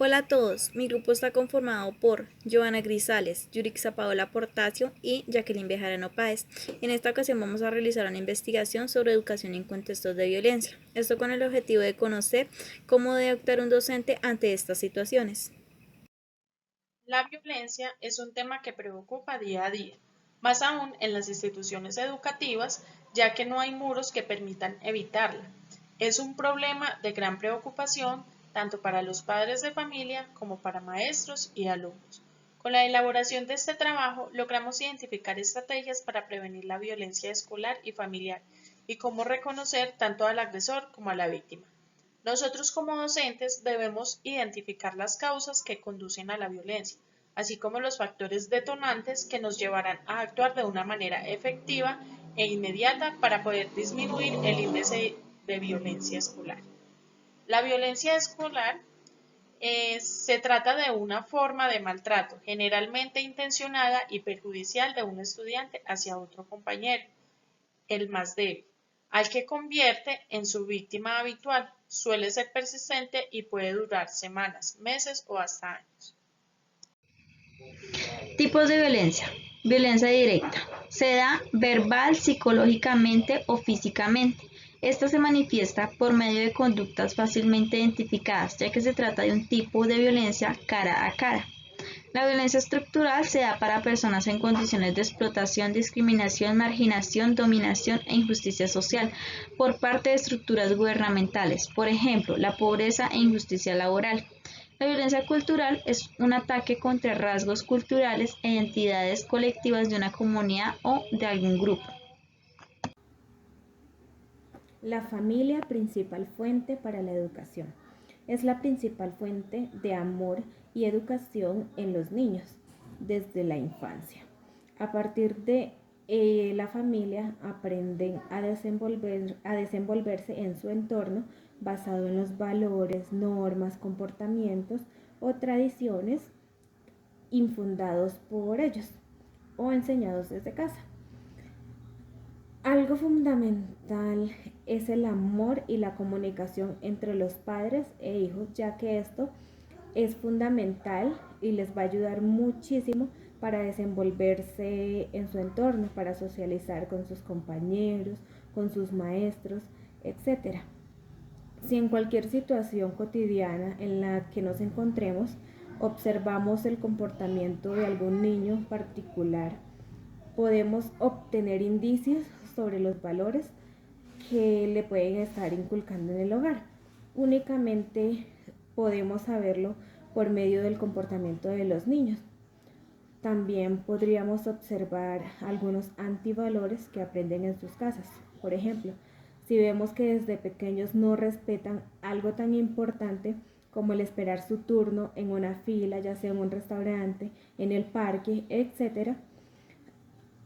Hola a todos, mi grupo está conformado por Joana Grisales, Yurixa Paola Portacio y Jacqueline Bejarano Páez. En esta ocasión vamos a realizar una investigación sobre educación en contextos de violencia, esto con el objetivo de conocer cómo debe actuar un docente ante estas situaciones. La violencia es un tema que preocupa día a día, más aún en las instituciones educativas, ya que no hay muros que permitan evitarla. Es un problema de gran preocupación tanto para los padres de familia como para maestros y alumnos. Con la elaboración de este trabajo logramos identificar estrategias para prevenir la violencia escolar y familiar y cómo reconocer tanto al agresor como a la víctima. Nosotros como docentes debemos identificar las causas que conducen a la violencia, así como los factores detonantes que nos llevarán a actuar de una manera efectiva e inmediata para poder disminuir el índice de violencia escolar. La violencia escolar se trata de una forma de maltrato generalmente intencionada y perjudicial de un estudiante hacia otro compañero, el más débil, al que convierte en su víctima habitual. Suele ser persistente y puede durar semanas, meses o hasta años. Tipos de violencia. Violencia directa. Se da verbal, psicológicamente o físicamente. Esta se manifiesta por medio de conductas fácilmente identificadas, ya que se trata de un tipo de violencia cara a cara. La violencia estructural se da para personas en condiciones de explotación, discriminación, marginación, dominación e injusticia social por parte de estructuras gubernamentales, por ejemplo, la pobreza e injusticia laboral. La violencia cultural es un ataque contra rasgos culturales e identidades colectivas de una comunidad o de algún grupo. La familia, principal fuente para la educación. Es la principal fuente de amor y educación en los niños desde la infancia. A partir de la familia aprenden a desenvolverse en su entorno basado en los valores, normas, comportamientos o tradiciones infundados por ellos o enseñados desde casa. Algo fundamental es el amor y la comunicación entre los padres e hijos, ya que esto es fundamental y les va a ayudar muchísimo para desenvolverse en su entorno, para socializar con sus compañeros, con sus maestros, etc. Si en cualquier situación cotidiana en la que nos encontremos observamos el comportamiento de algún niño particular, podemos obtener indicios sobre los valores que le pueden estar inculcando en el hogar. Únicamente podemos saberlo por medio del comportamiento de los niños. También podríamos observar algunos antivalores que aprenden en sus casas. Por ejemplo, si vemos que desde pequeños no respetan algo tan importante como el esperar su turno en una fila, ya sea en un restaurante, en el parque, etc.,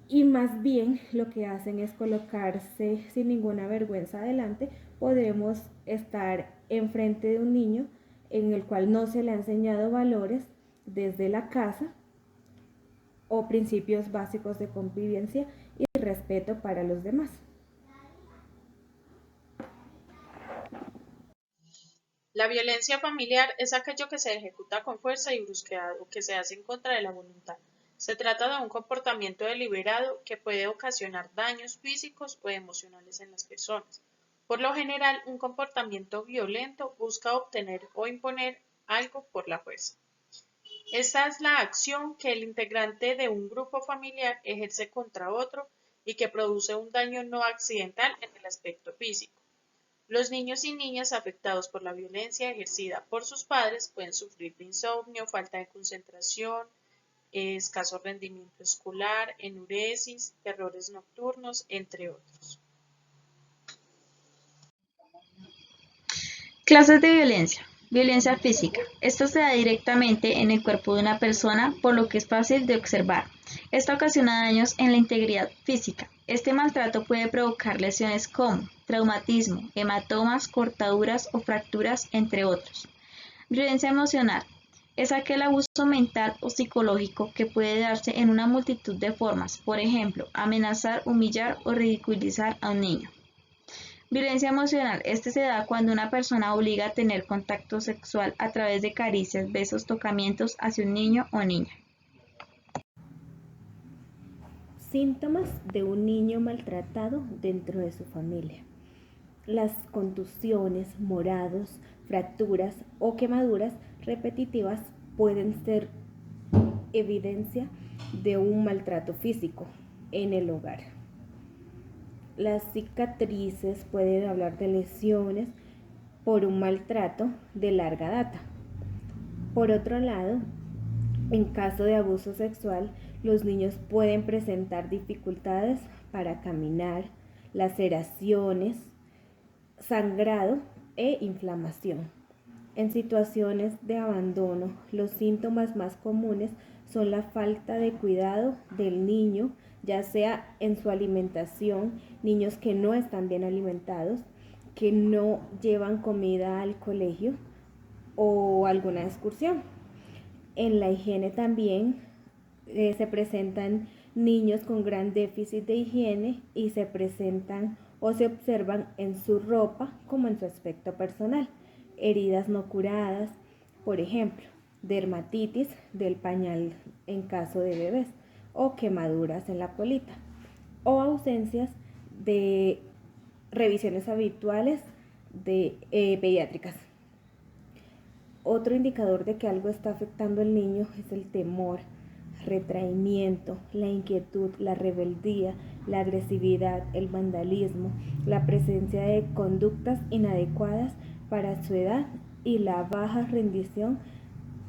y más bien lo que hacen es colocarse sin ninguna vergüenza adelante, podremos estar enfrente de un niño en el cual no se le ha enseñado valores desde la casa o principios básicos de convivencia y respeto para los demás. La violencia familiar es aquello que se ejecuta con fuerza y brusquedad o que se hace en contra de la voluntad. Se trata de un comportamiento deliberado que puede ocasionar daños físicos o emocionales en las personas. Por lo general, un comportamiento violento busca obtener o imponer algo por la fuerza. Esta es la acción que el integrante de un grupo familiar ejerce contra otro y que produce un daño no accidental en el aspecto físico. Los niños y niñas afectados por la violencia ejercida por sus padres pueden sufrir de insomnio, falta de concentración, escaso rendimiento escolar, enuresis, terrores nocturnos, entre otros. Clases de violencia. Violencia física. Esto se da directamente en el cuerpo de una persona, por lo que es fácil de observar. Esto ocasiona daños en la integridad física. Este maltrato puede provocar lesiones como traumatismo, hematomas, cortaduras o fracturas, entre otros. Violencia emocional. Es aquel abuso mental o psicológico que puede darse en una multitud de formas, por ejemplo, amenazar, humillar o ridiculizar a un niño. Violencia emocional. Este se da cuando una persona obliga a tener contacto sexual a través de caricias, besos, tocamientos hacia un niño o niña. Síntomas de un niño maltratado dentro de su familia. Las contusiones, morados, fracturas o quemaduras repetitivas pueden ser evidencia de un maltrato físico en el hogar. Las cicatrices pueden hablar de lesiones por un maltrato de larga data. Por otro lado, en caso de abuso sexual, los niños pueden presentar dificultades para caminar, laceraciones, sangrado e inflamación. En situaciones de abandono, los síntomas más comunes son la falta de cuidado del niño, ya sea en su alimentación, niños que no están bien alimentados, que no llevan comida al colegio o alguna excursión. En la higiene también se presentan niños con gran déficit de higiene y se presentan o se observan en su ropa como en su aspecto personal. Heridas no curadas, por ejemplo, dermatitis del pañal en caso de bebés o quemaduras en la colita o ausencias de revisiones habituales de pediátricas. Otro indicador de que algo está afectando al niño es el temor, retraimiento, la inquietud, la rebeldía, la agresividad, el vandalismo, la presencia de conductas inadecuadas para su edad y la baja rendición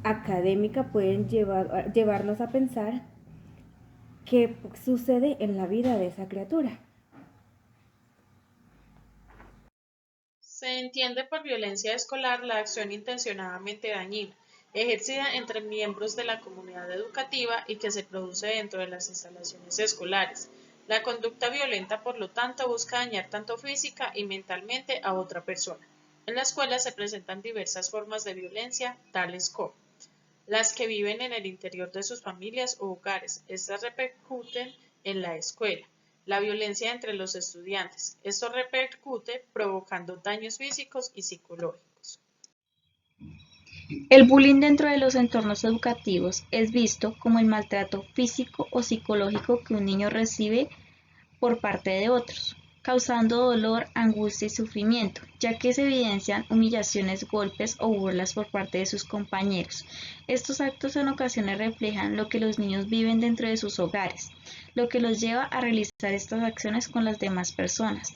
académica pueden llevarnos a pensar qué sucede en la vida de esa criatura. Se entiende por violencia escolar la acción intencionadamente dañina, ejercida entre miembros de la comunidad educativa y que se produce dentro de las instalaciones escolares. La conducta violenta, por lo tanto, busca dañar tanto física y mentalmente a otra persona. En la escuela se presentan diversas formas de violencia, tales como las que viven en el interior de sus familias o hogares. Estas repercuten en la escuela. La violencia entre los estudiantes. Esto repercute provocando daños físicos y psicológicos. El bullying dentro de los entornos educativos es visto como el maltrato físico o psicológico que un niño recibe por parte de otros, causando dolor, angustia y sufrimiento, ya que se evidencian humillaciones, golpes o burlas por parte de sus compañeros. Estos actos en ocasiones reflejan lo que los niños viven dentro de sus hogares, lo que los lleva a realizar estas acciones con las demás personas.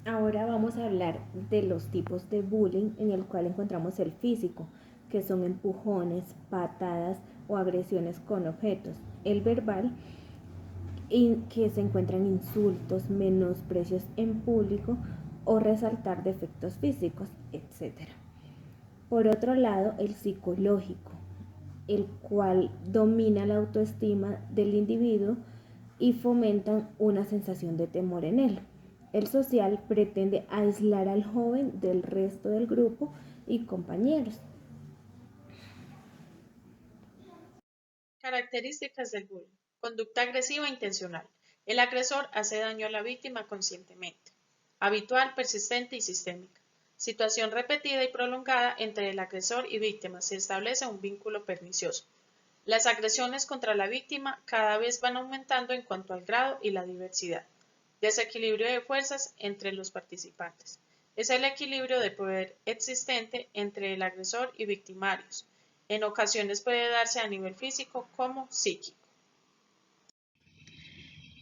Ahora vamos a hablar de los tipos de bullying en el cual encontramos el físico, que son empujones, patadas o agresiones con objetos. El verbal, que se encuentran insultos, menosprecios en público o resaltar defectos físicos, etc. Por otro lado, el psicológico, el cual domina la autoestima del individuo y fomentan una sensación de temor en él. El social pretende aislar al joven del resto del grupo y compañeros. Características del bullying. Conducta agresiva intencional. El agresor hace daño a la víctima conscientemente. Habitual, persistente y sistémica. Situación repetida y prolongada entre el agresor y víctima. Se establece un vínculo pernicioso. Las agresiones contra la víctima cada vez van aumentando en cuanto al grado y la diversidad. Desequilibrio de fuerzas entre los participantes. Es el equilibrio de poder existente entre el agresor y victimarios. En ocasiones puede darse a nivel físico como psíquico.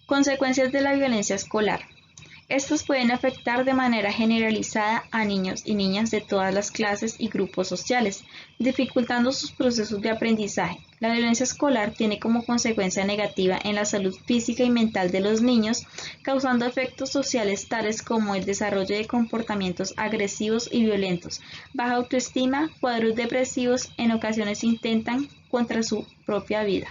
Consecuencias de la violencia escolar. Estos pueden afectar de manera generalizada a niños y niñas de todas las clases y grupos sociales, dificultando sus procesos de aprendizaje. La violencia escolar tiene como consecuencia negativa en la salud física y mental de los niños, causando efectos sociales tales como el desarrollo de comportamientos agresivos y violentos, baja autoestima, cuadros depresivos, en ocasiones intentan contra su propia vida.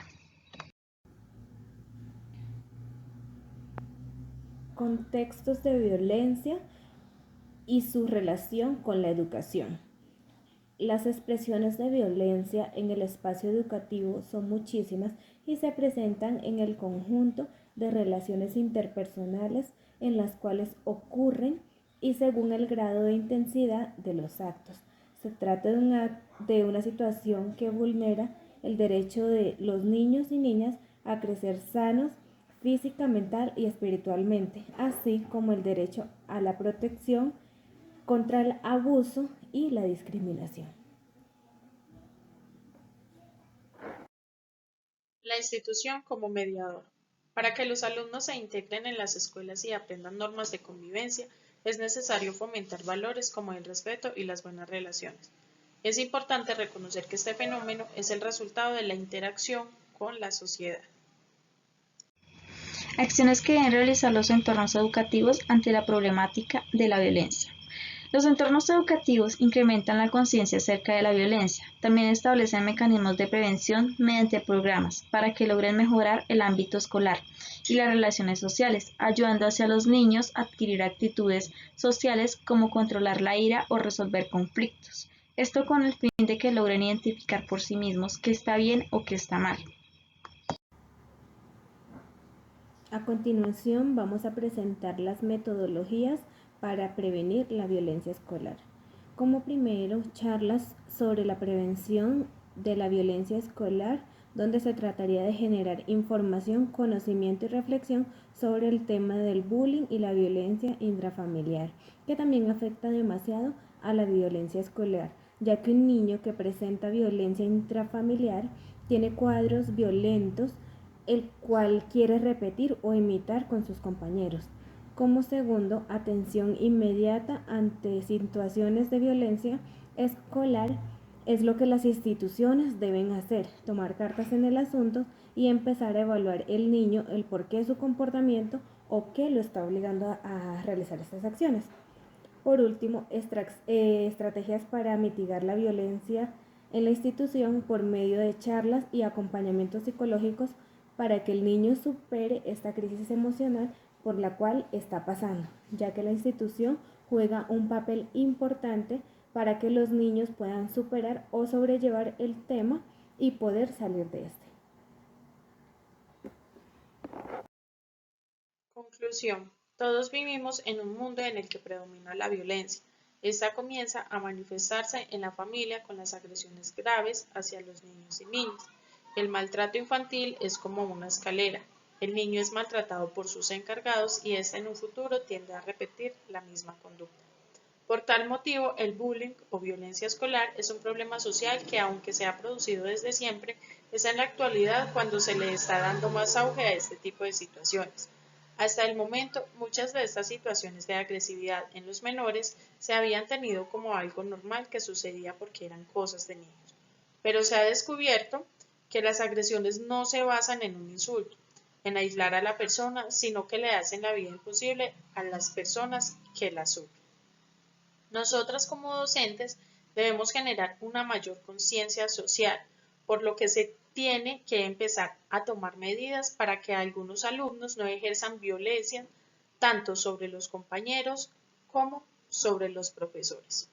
Contextos de violencia y su relación con la educación. Las expresiones de violencia en el espacio educativo son muchísimas y se presentan en el conjunto de relaciones interpersonales en las cuales ocurren y según el grado de intensidad de los actos. Se trata de una situación que vulnera el derecho de los niños y niñas a crecer sanos física, mental y espiritualmente, así como el derecho a la protección contra el abuso y la discriminación. La institución como mediador. Para que los alumnos se integren en las escuelas y aprendan normas de convivencia, es necesario fomentar valores como el respeto y las buenas relaciones. Es importante reconocer que este fenómeno es el resultado de la interacción con la sociedad. Acciones que deben realizar los entornos educativos ante la problemática de la violencia. Los entornos educativos incrementan la conciencia acerca de la violencia. También establecen mecanismos de prevención mediante programas para que logren mejorar el ámbito escolar y las relaciones sociales, ayudando hacia los niños a adquirir actitudes sociales como controlar la ira o resolver conflictos. Esto con el fin de que logren identificar por sí mismos qué está bien o qué está mal. A continuación vamos a presentar las metodologías para prevenir la violencia escolar. Como primero, charlas sobre la prevención de la violencia escolar, donde se trataría de generar información, conocimiento y reflexión sobre el tema del bullying y la violencia intrafamiliar, que también afecta demasiado a la violencia escolar, ya que un niño que presenta violencia intrafamiliar tiene cuadros violentos, el cual quiere repetir o imitar con sus compañeros. Como segundo, atención inmediata ante situaciones de violencia escolar es lo que las instituciones deben hacer, tomar cartas en el asunto y empezar a evaluar el niño, el porqué de su comportamiento o qué lo está obligando a realizar estas acciones. Por último, estrategias para mitigar la violencia en la institución por medio de charlas y acompañamientos psicológicos para que el niño supere esta crisis emocional por la cual está pasando, ya que la institución juega un papel importante para que los niños puedan superar o sobrellevar el tema y poder salir de este. Conclusión. Todos vivimos en un mundo en el que predomina la violencia. Esta comienza a manifestarse en la familia con las agresiones graves hacia los niños y niñas. El maltrato infantil es como una escalera. El niño es maltratado por sus encargados y éste en un futuro tiende a repetir la misma conducta. Por tal motivo, el bullying o violencia escolar es un problema social que, aunque se ha producido desde siempre, es en la actualidad cuando se le está dando más auge a este tipo de situaciones. Hasta el momento, muchas de estas situaciones de agresividad en los menores se habían tenido como algo normal que sucedía porque eran cosas de niños. Pero se ha descubierto que las agresiones no se basan en un insulto, en aislar a la persona, sino que le hacen la vida imposible a las personas que la sufren. Nosotras como docentes debemos generar una mayor conciencia social, por lo que se tiene que empezar a tomar medidas para que algunos alumnos no ejerzan violencia tanto sobre los compañeros como sobre los profesores.